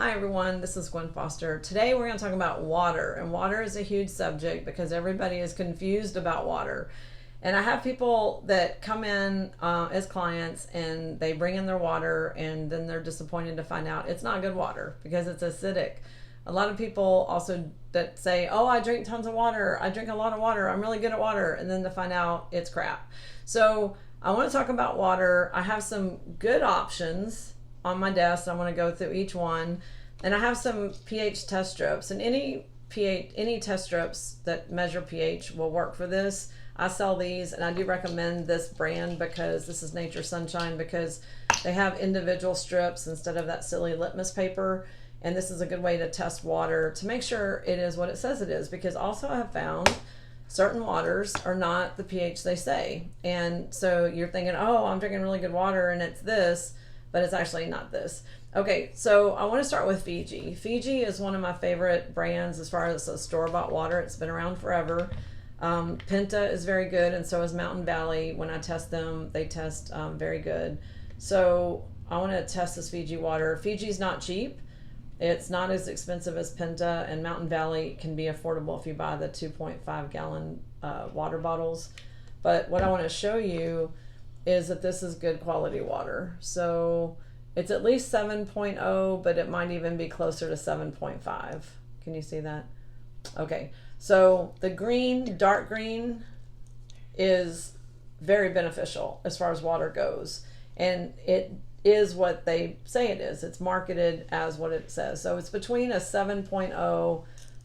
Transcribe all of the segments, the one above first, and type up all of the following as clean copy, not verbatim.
Hi everyone, this is Gwen Foster. Today we're going to talk about water, and water is a huge subject because everybody is confused about water. And I have people that come in as clients and they bring in their water and then they're disappointed to find out it's not good water because it's acidic. A lot of people also that say, oh, I drink tons of water, I drink a lot of water, I'm really good at water, and then to find out it's crap. So I want to talk about water. I have some good options on my desk. I want to go through each one, and I have some pH test strips, and any test strips that measure pH will work for this. I sell these, and I do recommend this brand because this is Nature Sunshine, because they have individual strips instead of that silly litmus paper, and this is a good way to test water to make sure it is what it says it is, because also I have found certain waters are not the pH they say, and so you're thinking, oh, I'm drinking really good water and it's this, but it's actually not this. Okay, so I want to start with Fiji. Fiji is one of my favorite brands as far as a store-bought water. It's been around forever. Penta is very good, and so is Mountain Valley. When I test them, they test very good. So I want to test this Fiji water. Fiji's not cheap. It's not as expensive as Penta, and Mountain Valley can be affordable if you buy the 2.5 gallon water bottles. But what I want to show you is that this is good quality water. So it's at least 7.0, but it might even be closer to 7.5. Can you see that? Okay, so the green, dark green, is very beneficial as far as water goes, and it is what they say it is. It's marketed as what it says. So it's between a 7.0,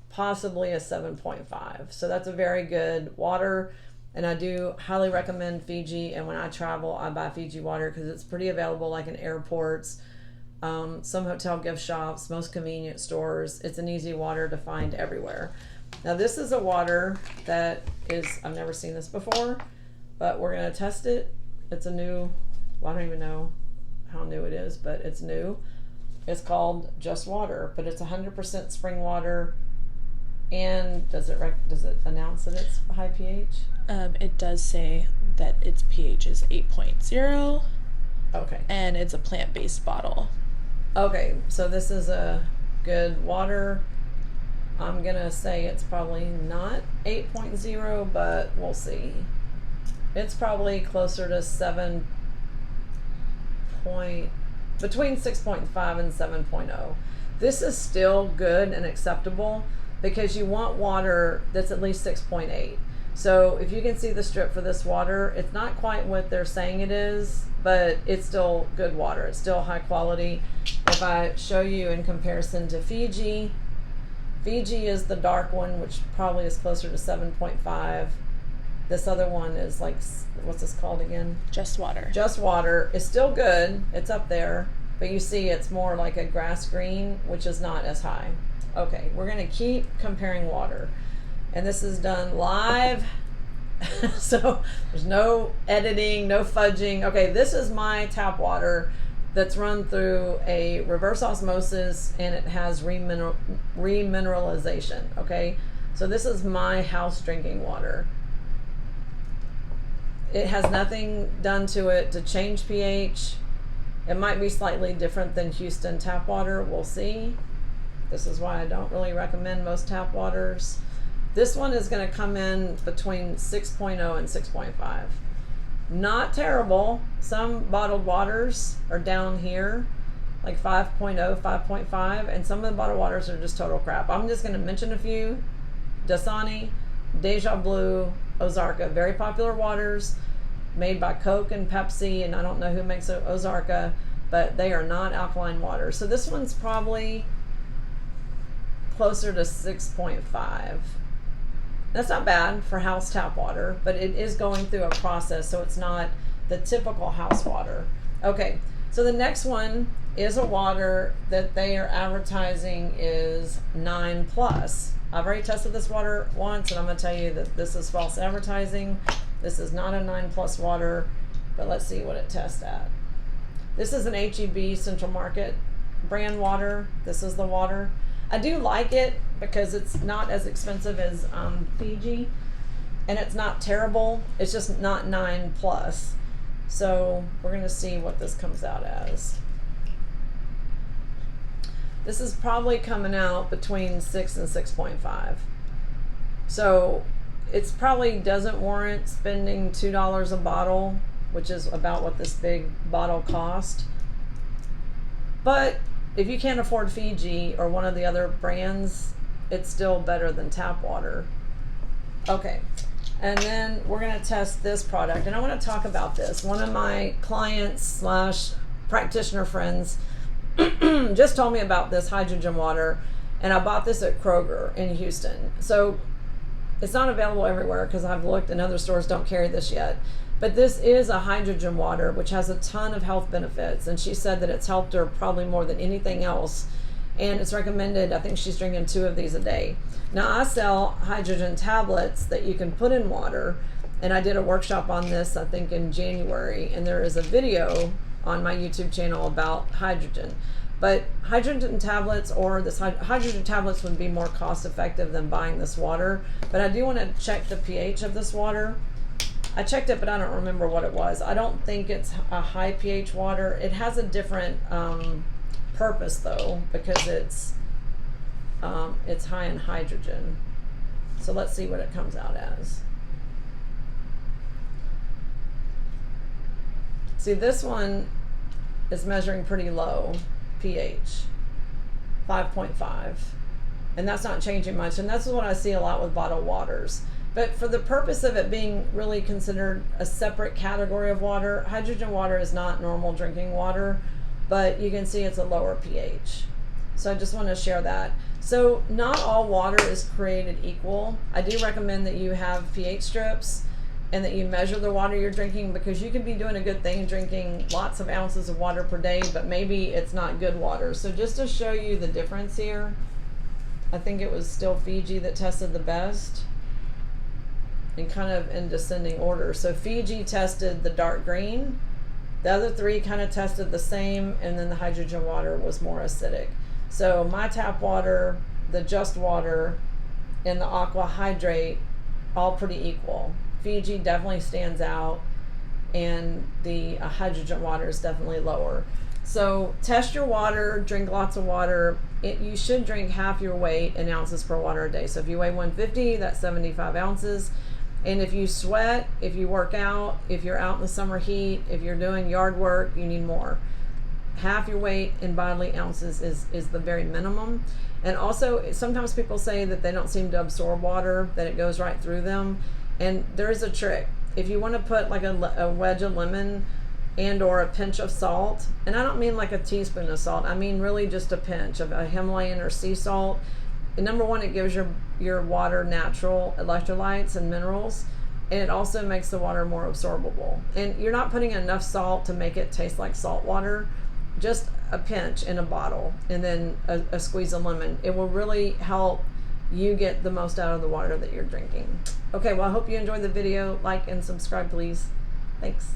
possibly a 7.5. So that's a very good water. And I do highly recommend Fiji, and when I travel, I buy Fiji water because it's pretty available, like in airports, some hotel gift shops, most convenience stores. It's an easy water to find everywhere. Now this is a water that is, I've never seen this before, but we're going to test it. It's a new, well, I don't even know how new it is, but it's new. It's called Just Water, but it's 100% spring water. And does it announce that it's high pH? It does say that its pH is 8.0. Okay. And it's a plant-based bottle. Okay, so this is a good water. I'm going to say it's probably not 8.0, but we'll see. It's probably closer to between 6.5 and 7.0. This is still good and acceptable, because you want water that's at least 6.8. So if you can see the strip for this water, it's not quite what they're saying it is, but it's still good water. It's still high quality. If I show you in comparison to Fiji, Fiji is the dark one, which probably is closer to 7.5. This other one is like, what's this called again? Just Water. Just Water is still good. It's up there, but you see it's more like a grass green, which is not as high. Okay, we're going to keep comparing water, and this is done live, so there's no editing, no fudging. Okay, this is my tap water that's run through a reverse osmosis, and it has remineralization. Okay, so this is my house drinking water. It has nothing done to it to change pH. It might be slightly different than Houston tap water. We'll see. This is why I don't really recommend most tap waters. This one is going to come in between 6.0 and 6.5. Not terrible. Some bottled waters are down here, like 5.0, 5.5, and some of the bottled waters are just total crap. I'm just going to mention a few. Dasani, Deja Blue, Ozarka, very popular waters made by Coke and Pepsi, and I don't know who makes Ozarka, but they are not alkaline water. So this one's probably closer to 6.5. That's not bad for house tap water, but it is going through a process, so it's not the typical house water. Okay, so the next one is a water that they are advertising is 9+. I've already tested this water once, and I'm going to tell you that this is false advertising. This is not a 9+ water, but let's see what it tests at. This is an H-E-B Central Market brand water. This is the water. I do like it because it's not as expensive as Fiji, and it's not terrible. It's just not 9+. So we're going to see what this comes out as. This is probably coming out between 6 and 6.5. So it's probably doesn't warrant spending $2 a bottle, which is about what this big bottle cost. But if you can't afford Fiji or one of the other brands, it's still better than tap water. Okay, and then we're going to test this product, and I want to talk about this. One of my clients slash practitioner friends just told me about this hydrogen water, and I bought this at Kroger in Houston. So it's not available everywhere because I've looked and other stores don't carry this yet. But this is a hydrogen water, which has a ton of health benefits. And she said that it's helped her probably more than anything else. And it's recommended, I think she's drinking 2 of these a day. Now, I sell hydrogen tablets that you can put in water. And I did a workshop on this, I think, in January. And there is a video on my YouTube channel about hydrogen. But hydrogen tablets or this hydrogen tablets would be more cost effective than buying this water. But I do want to check the pH of this water. I checked it, but I don't remember what it was. I don't think it's a high pH water. It has a different purpose though, because it's high in hydrogen. So let's see what it comes out as. See, this one is measuring pretty low pH, 5.5, and that's not changing much. And that's what I see a lot with bottled waters. But for the purpose of it being really considered a separate category of water, hydrogen water is not normal drinking water, but you can see it's a lower pH. So I just want to share that. So not all water is created equal. I do recommend that you have pH strips and that you measure the water you're drinking, because you can be doing a good thing drinking lots of ounces of water per day, but maybe it's not good water. So just to show you the difference here, I think it was still Fiji that tested the best, and kind of in descending order. So Fiji tested the dark green, the other 3 kind of tested the same, and then the hydrogen water was more acidic. So my tap water, the Just Water, and the Aqua Hydrate, all pretty equal. Fiji definitely stands out, and the hydrogen water is definitely lower. So test your water, drink lots of water. You should drink half your weight in ounces per water a day. So if you weigh 150, that's 75 ounces. And if you sweat, if you work out, if you're out in the summer heat, if you're doing yard work, you need more. Half your weight in bodily ounces is the very minimum. And also, sometimes people say that they don't seem to absorb water, that it goes right through them. And there is a trick. If you want to put like a wedge of lemon and or a pinch of salt, and I don't mean like a teaspoon of salt, I mean really just a pinch of a Himalayan or sea salt. And number one, it gives your water natural electrolytes and minerals, and it also makes the water more absorbable. And you're not putting enough salt to make it taste like salt water, just a pinch in a bottle, and then a squeeze of lemon. It will really help you get the most out of the water that you're drinking. Okay, well, I hope you enjoyed the video. Like and subscribe, please. Thanks.